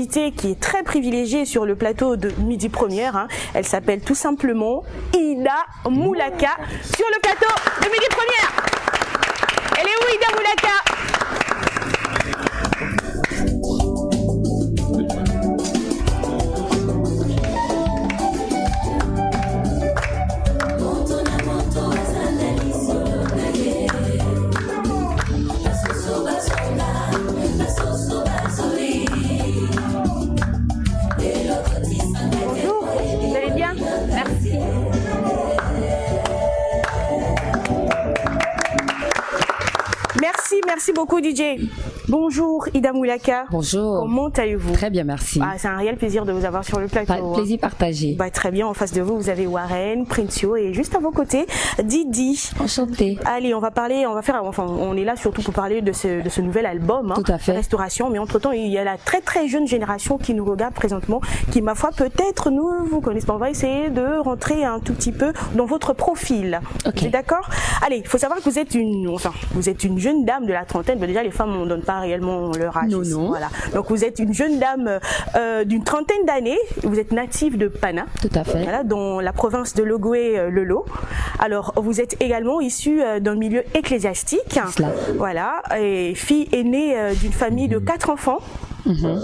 Qui est très privilégiée sur le plateau de Midi Première. Hein. Elle s'appelle tout simplement Ida Moulaka sur le plateau de Midi Première. Elle est où, Ida Moulaka? Merci beaucoup DJ. Bonjour Ida Moulaka. Bonjour. Comment allez-vous? Très bien, merci. C'est un réel plaisir de vous avoir sur le plateau. Plaisir partagé. Très bien, en face de vous, vous avez Warren, Princio et juste à vos côtés, Didi. Enchantée. Allez, on est là surtout pour parler de ce nouvel album, Tout à fait. Restauration, mais entre-temps, il y a la très très jeune génération qui nous regarde présentement, qui ma foi peut-être ne vous connaissent pas. On va essayer de rentrer un tout petit peu dans votre profil. Ok. Vous êtes d'accord? Allez, il faut savoir que vous êtes une jeune dame de la trentaine. Déjà, les femmes, on ne donne pas réellement leur âge. Non. Voilà. Donc, vous êtes une jeune dame d'une trentaine d'années. Vous êtes native de Pana. Tout à fait. Voilà, dans la province de Logoué-Lelo. Alors, vous êtes également issue d'un milieu ecclésiastique. Cela. Voilà. Et fille aînée d'une famille de 4 enfants.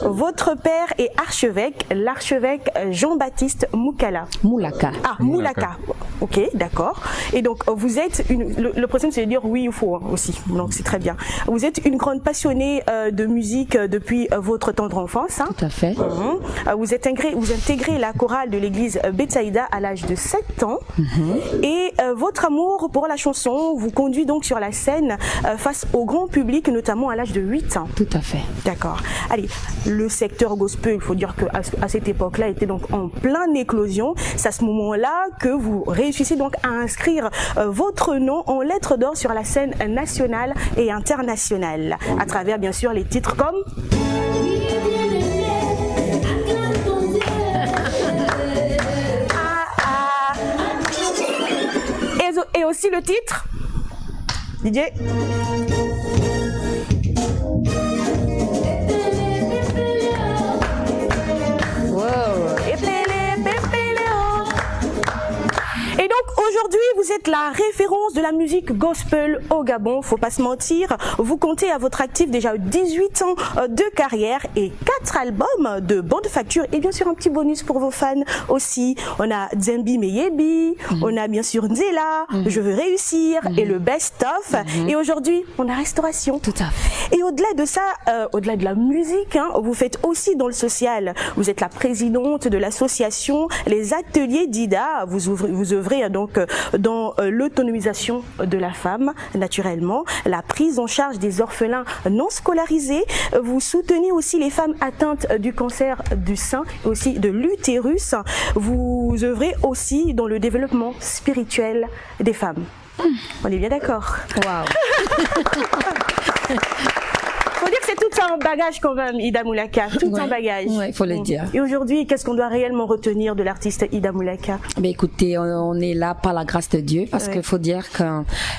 Votre père est archevêque, l'archevêque Jean-Baptiste Moulaka. Moulaka. Ah, Moulaka. Ok, d'accord. Et donc, vous êtes le problème, c'est de dire oui ou faux aussi. Donc, c'est très bien. Vous êtes une grande passionnée de musique depuis votre tendre enfance. Hein. Tout à fait. Vous intégrez la chorale de l'église Betsaïda à l'âge de 7 ans. Et votre amour pour la chanson vous conduit donc sur la scène face au grand public, notamment à l'âge de 8 ans. Tout à fait. D'accord. Allez, le secteur gospel, il faut dire qu'à cette époque-là, était donc en pleine éclosion. C'est à ce moment-là que vous réussissez donc à inscrire votre nom en lettres d'or sur la scène nationale et internationale, à travers bien sûr les titres comme et aussi le titre DJ. Et donc aujourd'hui, vous êtes la référence de la musique gospel au Gabon, faut pas se mentir. Vous comptez à votre actif déjà 18 ans de carrière et 4 albums de bonne facture et bien sûr un petit bonus pour vos fans aussi. On a Zembi Meyebi, on a bien sûr Nzela, Je veux réussir et le best of. Et aujourd'hui, on a Restauration. Tout à fait. Et au-delà de ça, au-delà de la musique, hein, vous faites aussi dans le social. Vous êtes la présidente de l'association Les Ateliers d'Ida. Vous œuvrez donc dans l'autonomisation de la femme, naturellement, la prise en charge des orphelins non scolarisés. Vous soutenez aussi les femmes atteintes du cancer du sein et aussi de l'utérus. Vous œuvrez aussi dans le développement spirituel des femmes. On est bien d'accord. Waouh. Faut dire que c'est tout un bagage quand même, Ida Moulaka, tout un bagage. Oui, il faut le dire. Et aujourd'hui, qu'est-ce qu'on doit réellement retenir de l'artiste Ida Moulaka? Écoutez, on est là par la grâce de Dieu parce qu'il faut dire que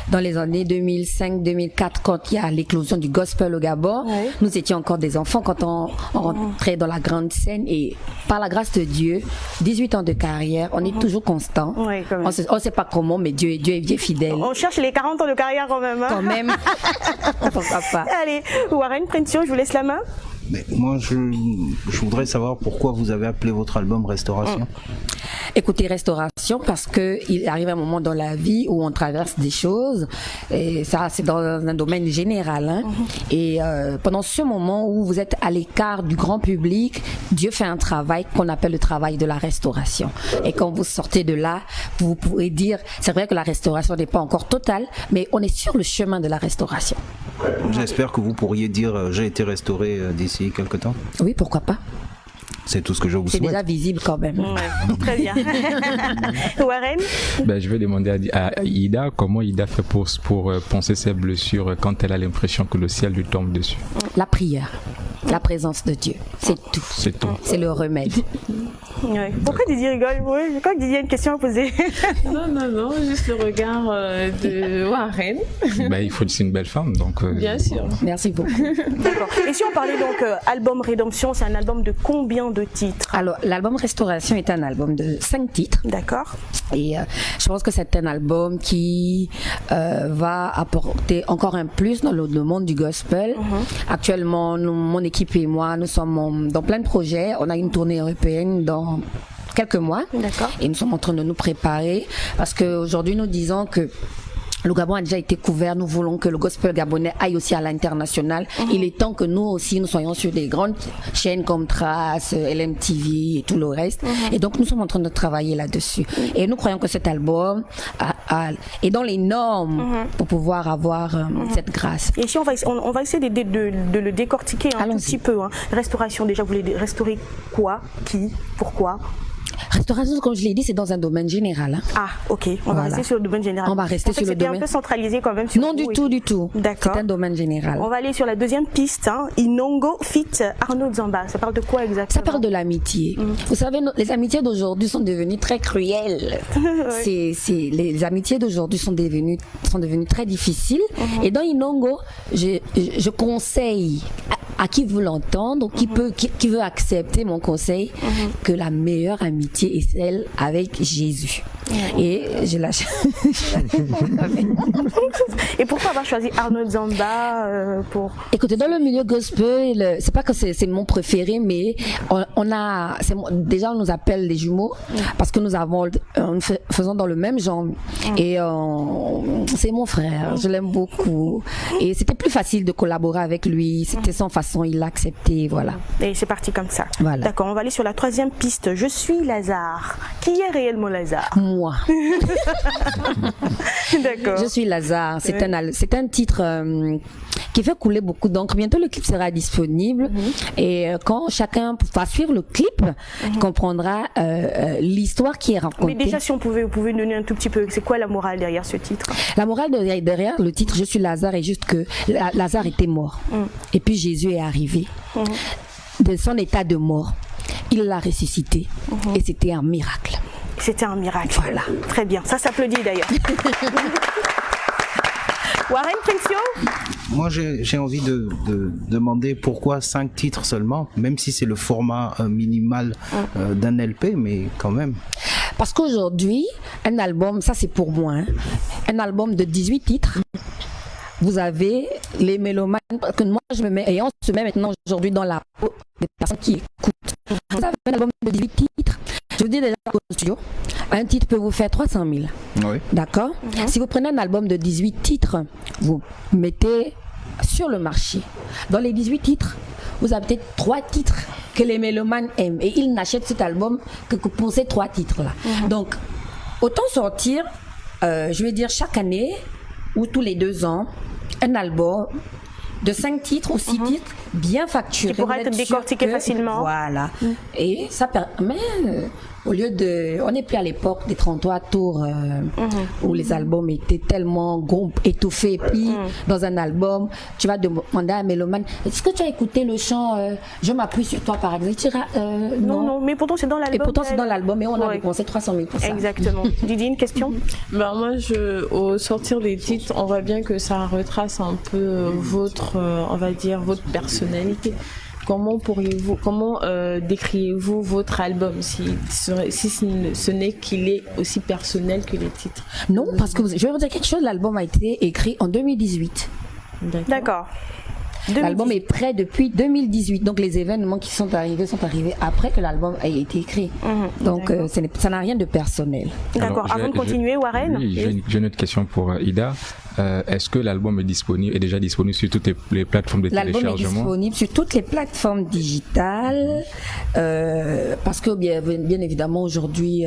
dans les années 2005-2004, quand il y a l'éclosion du gospel au Gabon, nous étions encore des enfants quand on rentrait dans la grande scène et par la grâce de Dieu, 18 ans de carrière, on est toujours constant. Oui, quand même. On ne sait pas comment, mais Dieu est fidèle. On cherche les 40 ans de carrière quand même. Hein? Quand même. Pourquoi pas. Allez, Warren, Princio, je vous laisse la main. Mais moi, je voudrais savoir pourquoi vous avez appelé votre album Restauration. Écoutez, Restauration, parce que il arrive un moment dans la vie où on traverse des choses, et ça, c'est dans un domaine général. Hein. Et pendant ce moment où vous êtes à l'écart du grand public, Dieu fait un travail qu'on appelle le travail de la restauration. Et quand vous sortez de là, vous pourrez dire, c'est vrai que la restauration n'est pas encore totale, mais on est sur le chemin de la restauration. J'espère que vous pourriez dire j'ai été restauré d'ici quelque temps. Oui, pourquoi pas. C'est tout ce que je vous souhaite. C'est déjà visible quand même. Ouais, très bien. Warren? Je vais demander à Ida comment Ida fait pour penser ses blessures quand elle a l'impression que le ciel lui tombe dessus. La prière. la présence de Dieu. C'est tout. C'est tout. C'est le remède. Ouais. Pourquoi Didier rigole? Oui, je crois que Didier a une question à poser. Non, juste le regard de Warren. Ben, c'est une belle femme, donc. Bien sûr. Merci beaucoup. D'accord. Et si on parlait donc album Rédemption, c'est un album de combien de titres? Alors, l'album Restauration est un album de 5 titres. D'accord. Et je pense que c'est un album qui va apporter encore un plus dans le monde du gospel. Actuellement, mon équipe et moi, nous sommes dans plein de projets. On a une tournée européenne dans quelques mois. D'accord. Et nous sommes en train de nous préparer parce qu'aujourd'hui, nous disons que le Gabon a déjà été couvert. Nous voulons que le gospel gabonais aille aussi à l'international. Il est temps que nous aussi, nous soyons sur des grandes chaînes comme Trace, LMTV et tout le reste. Et donc, nous sommes en train de travailler là-dessus. Et nous croyons que cet album est dans les normes pour pouvoir avoir cette grâce. Et si on va essayer de le décortiquer un tout petit peu. Hein. Restauration, déjà, vous voulez restaurer quoi? Qui? Pourquoi? Restauration, comme je l'ai dit, c'est dans un domaine général. Hein. Ah, ok. On va rester sur le domaine général. On va rester sur le domaine. C'était un peu centralisé quand même. Sur non, du tout. D'accord. C'est un domaine général. On va aller sur la deuxième piste. Hein. Inongo fit Arnaud Zamba. Ça parle de quoi exactement? Ça parle de l'amitié. Vous savez, les amitiés d'aujourd'hui sont devenues très cruelles. Les amitiés d'aujourd'hui sont devenues très difficiles. Et dans Inongo, je conseille à qui veut l'entendre, qui veut accepter mon conseil, que la meilleure amitié est celle avec Jésus. Et je lâche. Et pourquoi avoir choisi Arnaud Zamba pour... Écoutez, dans le milieu gospel, c'est pas que c'est mon préféré, mais déjà on nous appelle les jumeaux parce que nous faisons dans le même genre. Et c'est mon frère, je l'aime beaucoup. Et c'était plus facile de collaborer avec lui, c'était son façon, il l'a accepté, voilà. Et c'est parti comme ça. Voilà. D'accord, on va aller sur la troisième piste. Je suis Lazare. Qui est réellement Lazare? Moi. D'accord. Je suis Lazare. C'est un titre qui fait couler beaucoup d'encre. Bientôt le clip sera disponible et quand chacun va suivre le clip, comprendra l'histoire qui est racontée. Mais déjà, si vous pouvez nous donner un tout petit peu, c'est quoi la morale derrière ce titre? La morale derrière le titre, Je suis Lazare, est juste que Lazare était mort. Et puis Jésus est arrivé de son état de mort. Il l'a ressuscité et c'était un miracle. C'était un miracle. Voilà. Très bien. Ça s'applaudit d'ailleurs. Warren, question? Moi, j'ai envie de demander pourquoi 5 titres seulement, même si c'est le format minimal d'un LP, mais quand même. Parce qu'aujourd'hui, un album, ça c'est pour moi, hein, un album de 18 titres, vous avez les mélomanes, que moi je me mets, et on se met maintenant aujourd'hui dans la peau des personnes qui écoutent. Vous avez un album de 18 titres, je vous dis déjà au studio, un titre peut vous faire 300 000. Oui. D'accord? Si vous prenez un album de 18 titres, vous mettez sur le marché. Dans les 18 titres, vous avez peut-être 3 titres que les mélomanes aiment. Et ils n'achètent cet album que pour ces 3 titres-là. Donc, autant sortir, je vais dire chaque année ou tous les 2 ans, un album de 5 titres ou 6 titres bien facturés. Qui pourra être décortiqué facilement. Voilà. Et ça permet, au lieu de... On n'est plus à l'époque des 33 tours où les albums étaient tellement gros, étouffés. Et puis, dans un album, tu vas demander à un mélomane, est-ce que tu as écouté le chant Je m'appuie sur toi, par exemple? Non, mais pourtant c'est dans l'album. Et pourtant c'est dans l'album et on a dépensé 300 000 pour ça. Exactement. Didier, une question? Ben moi, au sortir des titres, on voit bien que ça retrace un peu votre, on va dire, votre personnalité. Comment décrivez-vous votre album si ce n'est qu'il est aussi personnel que les titres? Non, parce que je vais vous dire quelque chose, l'album a été écrit en 2018. D'accord. L'album est prêt depuis 2018, donc les événements qui sont arrivés après que l'album ait été écrit. Donc ça n'a rien de personnel. D'accord. Avant de continuer, Warren? Oui, j'ai une autre question pour Ida. Est-ce que l'album est déjà disponible sur toutes les plateformes de téléchargement? L'album est disponible sur toutes les plateformes digitales parce que bien évidemment aujourd'hui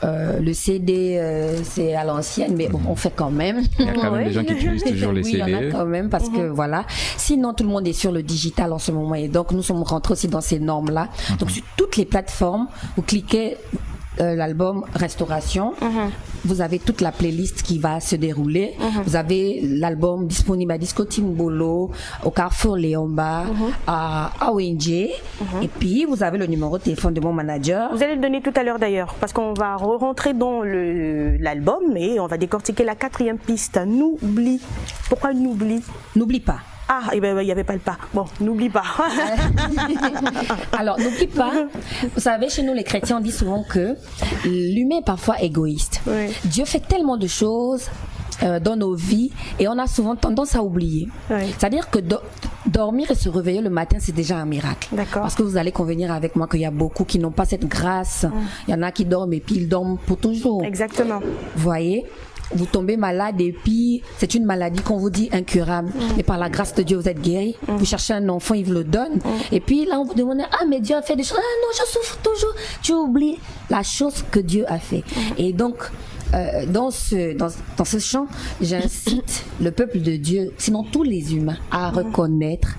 le CD c'est à l'ancienne, mais bon, on fait quand même. Il y a quand même des gens qui utilisent toujours les CD. Oui, il y en a quand même parce que voilà. Sinon, tout le monde est sur le digital en ce moment et donc nous sommes rentrés aussi dans ces normes-là. Donc sur toutes les plateformes, vous cliquez l'album Restauration, vous avez toute la playlist qui va se dérouler. Vous avez l'album disponible à Disco Timbolo, au Carrefour Léomba, à ONG. Et puis, vous avez le numéro de téléphone de mon manager. Vous allez le donner tout à l'heure d'ailleurs, parce qu'on va rentrer dans l'album et on va décortiquer la 4e piste. N'oublie. Pourquoi n'oublie? N'oublie pas. Ah, il n'y avait pas le pas. Bon, n'oublie pas. Alors, n'oublie pas, vous savez, chez nous les chrétiens, on dit souvent que l'humain est parfois égoïste. Oui. Dieu fait tellement de choses dans nos vies et on a souvent tendance à oublier. Oui. C'est-à-dire que dormir et se réveiller le matin, c'est déjà un miracle. D'accord. Parce que vous allez convenir avec moi qu'il y a beaucoup qui n'ont pas cette grâce. Il y en a qui dorment et puis ils dorment pour toujours. Exactement. Vous voyez, vous tombez malade et puis c'est une maladie qu'on vous dit incurable. Mais par la grâce de Dieu, vous êtes guéri. Vous cherchez un enfant, il vous le donne. Et puis là, on vous demande, ah mais Dieu a fait des choses. Ah non, je souffre toujours. Tu oublies la chose que Dieu a fait. Et donc, dans ce chant, j'incite le peuple de Dieu, sinon tous les humains, à reconnaître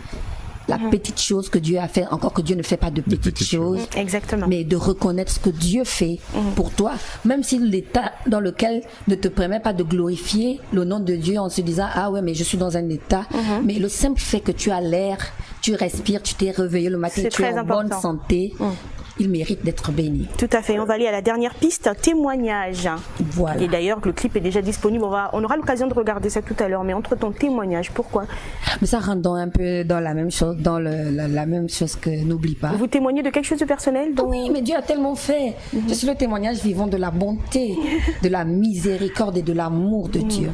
la petite chose que Dieu a fait, encore que Dieu ne fait pas de petites choses, Exactement. mais de reconnaître ce que Dieu fait pour toi, même si l'état dans lequel ne te permet pas de glorifier le nom de Dieu en se disant ah ouais mais je suis dans un état, mais le simple fait que tu as l'air, tu respires, tu t'es réveillé le matin, tu es en bonne santé, il mérite d'être béni. Tout à fait. On va aller à la dernière piste, témoignage. Voilà. Et d'ailleurs, le clip est déjà disponible. On aura l'occasion de regarder ça tout à l'heure. Mais entre ton témoignage, pourquoi? Mais ça rentre un peu dans la même chose, dans la même chose que n'oublie pas. Vous témoignez de quelque chose de personnel? Oui, mais Dieu a tellement fait. Je suis le témoignage vivant de la bonté, de la miséricorde et de l'amour de Dieu.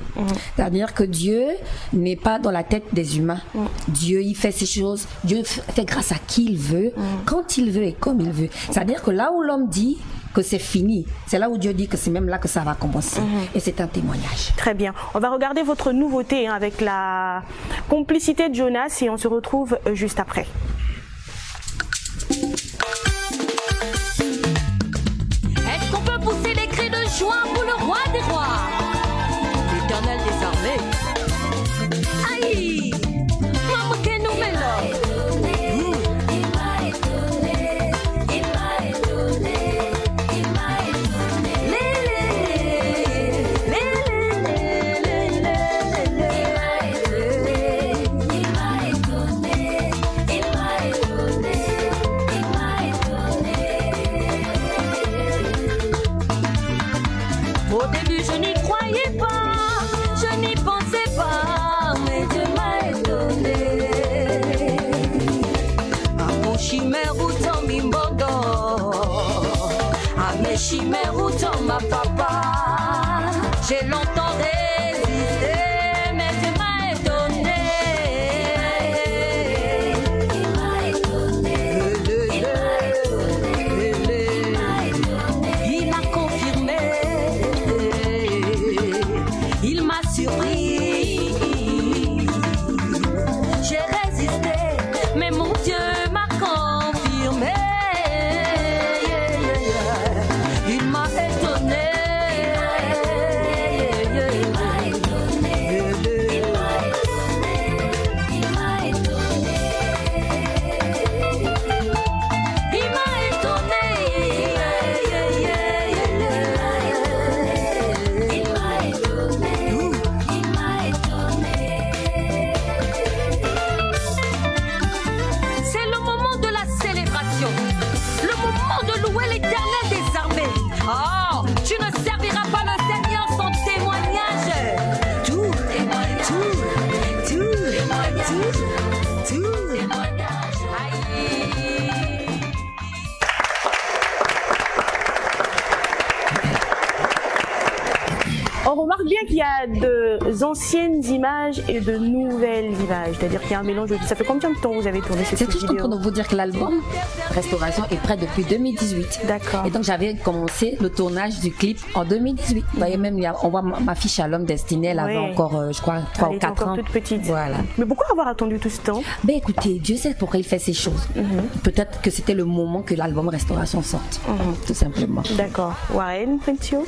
C'est-à-dire que Dieu n'est pas dans la tête des humains. Dieu, il fait ces choses. Dieu fait grâce à qui il veut, quand il veut et comme il veut. C'est-à-dire que là où l'homme dit que c'est fini, c'est là où Dieu dit que c'est même là que ça va commencer. Et c'est un témoignage. Très bien. On va regarder votre nouveauté avec la complicité de Jonas et on se retrouve juste après. Est-ce qu'on peut pousser les cris de joie pour le roi des rois, l'Éternel des armées? Aïe, maman que nous mêlons. Au début je n'y croyais pas, je n'y pensais pas, mais Dieu m'a étonné. À mon chimère ou ton mimbodo, à mes chimères ou ton ma papa, j'ai longtemps résisté, mais Dieu m'a étonné. Il m'a étonné, il m'a confirmé. Il m'a surpris, j'ai résisté, mais mon Dieu m'a confirmé. Il m'a étonné. bien qu'il y a de anciennes images et de nouvelles images, c'est-à-dire qu'il y a un mélange de tout. Ça fait combien de temps vous avez tourné cette vidéo? C'est juste pour vous dire que l'album Restauration est prêt depuis 2018. D'accord. Et donc j'avais commencé le tournage du clip en 2018. Vous voyez même, on voit ma fiche à l'homme destiné, elle avait encore, je crois, 3 ou 4 ans. toute petite. Voilà. Mais pourquoi avoir attendu tout ce temps? Ben écoutez, Dieu sait pourquoi il fait ces choses. Peut-être que c'était le moment que l'album Restauration sorte, tout simplement. D'accord. Warren, Pentio?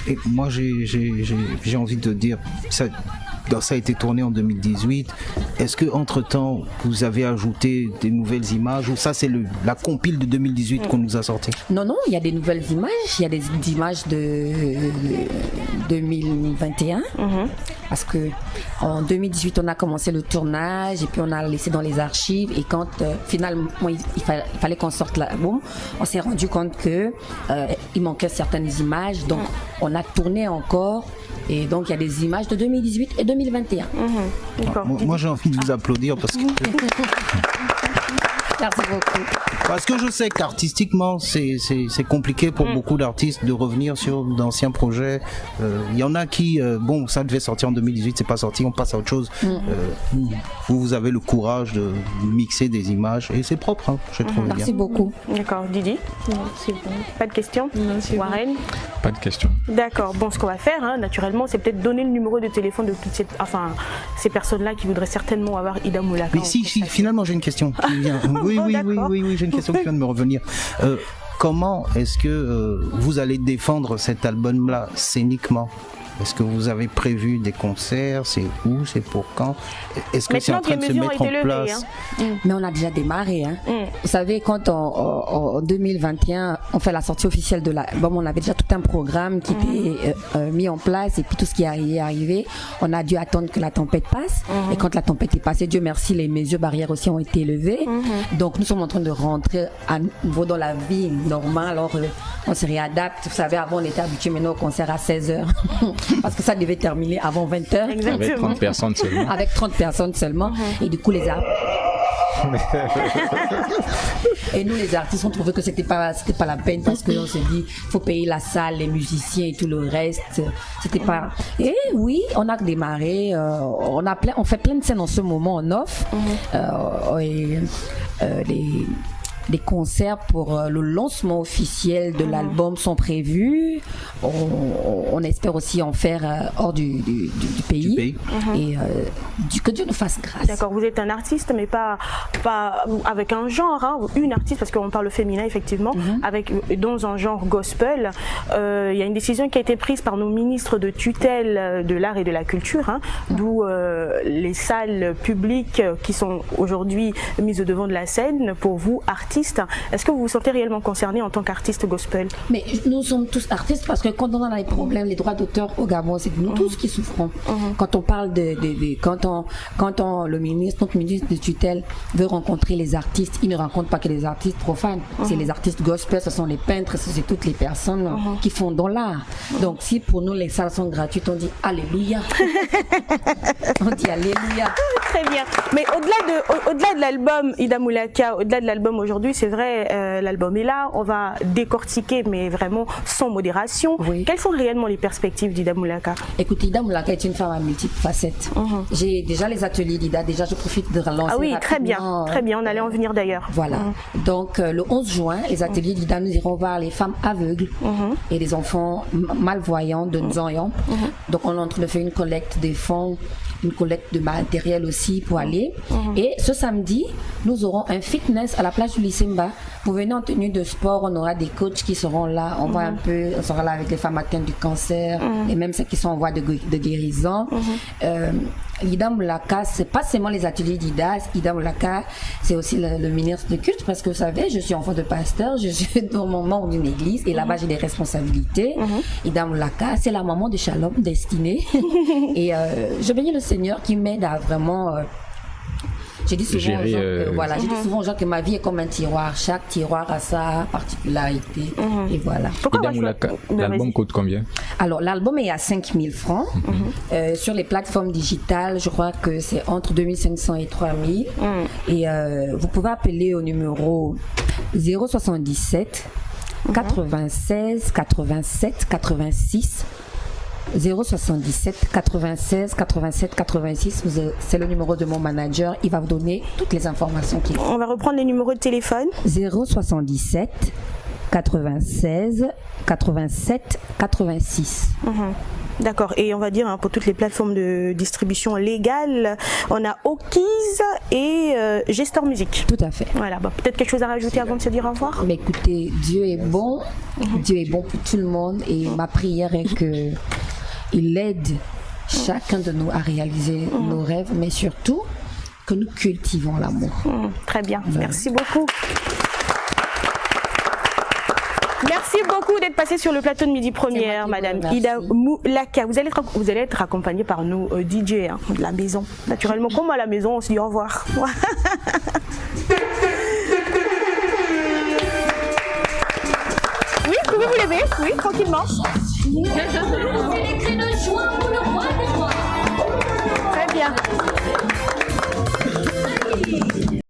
Et moi, j'ai envie de dire, ça, ça a été tourné en 2018. Est-ce que entre-temps, vous avez ajouté des nouvelles images ou ça c'est la compile de 2018 qu'on nous a sorti? Non, il y a des nouvelles images. Il y a des images de 2021. Parce que en 2018, on a commencé le tournage et puis on a laissé dans les archives. Et quand finalement il fallait qu'on sorte l'album, on s'est rendu compte que il manquait certaines images. Donc on a tourné encore. Et donc il y a des images de 2018 et 2021. Moi j'ai envie de vous applaudir parce que merci beaucoup. Parce que je sais qu'artistiquement c'est compliqué pour beaucoup d'artistes de revenir sur d'anciens projets. Il y en a qui ça devait sortir en 2018, c'est pas sorti, on passe à autre chose. Vous avez le courage de mixer des images et c'est propre, hein, je trouve bien. Merci beaucoup. D'accord, Didi? Non, c'est bon. Pas de questions? Non, c'est Warren? Pas de question. D'accord, bon, ce qu'on va faire, hein, naturellement, c'est peut-être donner le numéro de téléphone de toutes ces personnes-là qui voudraient certainement avoir Ida Moulaka. Mais si, finalement j'ai une question qui vient. Oui, j'ai une question qui vient de me revenir. Comment est-ce que vous allez défendre cet album-là scéniquement? Est-ce que vous avez prévu des concerts? C'est où? C'est pour quand? Est-ce que c'est en train de se mettre en place? Mais on a déjà démarré. Hein. Vous savez, quand en 2021, on fait la sortie officielle de l'album, on avait déjà tout un programme qui était mis en place et puis tout ce qui est arrivé, on a dû attendre que la tempête passe. Et quand la tempête est passée, Dieu merci, les mesures barrières aussi ont été levées. Donc nous sommes en train de rentrer à nouveau dans la vie normale. Alors on se réadapte. Vous savez, avant on était habitué maintenant au concert à 16h. Parce que ça devait terminer avant 20h. Exactement. Avec 30 personnes seulement. Avec 30 personnes seulement. Et du coup, et nous, les artistes, on trouvait que c'était pas la peine parce qu'on s'est dit, faut payer la salle, les musiciens et tout le reste. C'était pas. Et oui, on a démarré. On fait plein de scènes en ce moment en off. Les concerts pour le lancement officiel de l'album sont prévus. On espère aussi en faire hors du pays. Et que Dieu nous fasse grâce. D'accord, vous êtes un artiste, mais pas avec un genre, hein, une artiste, parce qu'on parle féminin effectivement, dans un genre gospel. Il y a une décision qui a été prise par nos ministres de tutelle de l'art et de la culture, hein, d'où les salles publiques qui sont aujourd'hui mises au devant de la scène pour vous, artistes. Est-ce que vous vous sentez réellement concerné en tant qu'artiste gospel? Mais nous sommes tous artistes parce que quand on a les problèmes, les droits d'auteur au Gabon, c'est nous tous qui souffrons. Quand on parle notre ministre de tutelle veut rencontrer les artistes, il ne rencontre pas que les artistes profanes. C'est les artistes gospel, ce sont les peintres, c'est toutes les personnes qui font dans l'art. Donc si pour nous les salles sont gratuites, on dit Alléluia. On dit Alléluia. Très bien. Mais au-delà de l'album Ida Moulaka, au-delà de l'album aujourd'hui, c'est vrai, l'album est là, on va décortiquer, mais vraiment sans modération. Oui. Quelles sont réellement les perspectives d'Ida Moulaka? Écoutez, Ida Moulaka est une femme à multiples facettes. J'ai déjà les ateliers d'Ida, déjà je profite de relancer. Ah oui, très bien, on allait en venir d'ailleurs. Voilà. Donc le 11 juin, les ateliers d'Ida, nous irons voir les femmes aveugles et les enfants malvoyants de Nzanyan. Donc on est en train de faire une collecte des fonds, une collecte de matériel aussi pour aller. Et ce samedi, nous aurons un fitness à la plage du Lycémba. Vous venez en tenue de sport, on aura des coachs qui seront là. On va on sera là avec les femmes atteintes du cancer et même celles qui sont en voie de guérison. Ida Moulaka, c'est pas seulement les ateliers d'Ida. Ida Moulaka, c'est aussi le ministre de culte parce que vous savez, je suis enfant de pasteur, je suis dans mon membre d'une église et là-bas j'ai des responsabilités. Ida Moulaka, c'est la maman de Shalom Destinée et je bénis le Seigneur qui m'aide à vraiment j'ai dit souvent aux gens que ma vie est comme un tiroir. Chaque tiroir a sa particularité. Et voilà. Ida Moulaka, l'album coûte combien? Alors, l'album est à 5 000 francs. Sur les plateformes digitales, je crois que c'est entre 2500 et 3000. Et vous pouvez appeler au numéro 077 96 87 86. 077 96 87 86, c'est le numéro de mon manager, il va vous donner toutes les informations qu'il faut. On va reprendre les numéros de téléphone. 077 96 87 86. D'accord, et on va dire pour toutes les plateformes de distribution légale, on a Okiz et Gestor Music. Tout à fait. Voilà, peut-être quelque chose à rajouter avant de se dire au revoir? Mais écoutez, Dieu est bon, Dieu est bon pour tout le monde et ma prière est que il aide chacun de nous à réaliser nos rêves, mais surtout que nous cultivons l'amour. Très bien, Voilà. merci beaucoup. Merci beaucoup d'être passé sur le plateau de Midi Première, C'est moi qui Madame vous remercie. Ida Moulaka. Vous allez être accompagnée par nous DJ hein, de la maison. Naturellement, comme à la maison, on se dit au revoir. Oui, pouvez vous lever, oui, tranquillement. C'est les cris de joie pour le roi des rois. Très bien.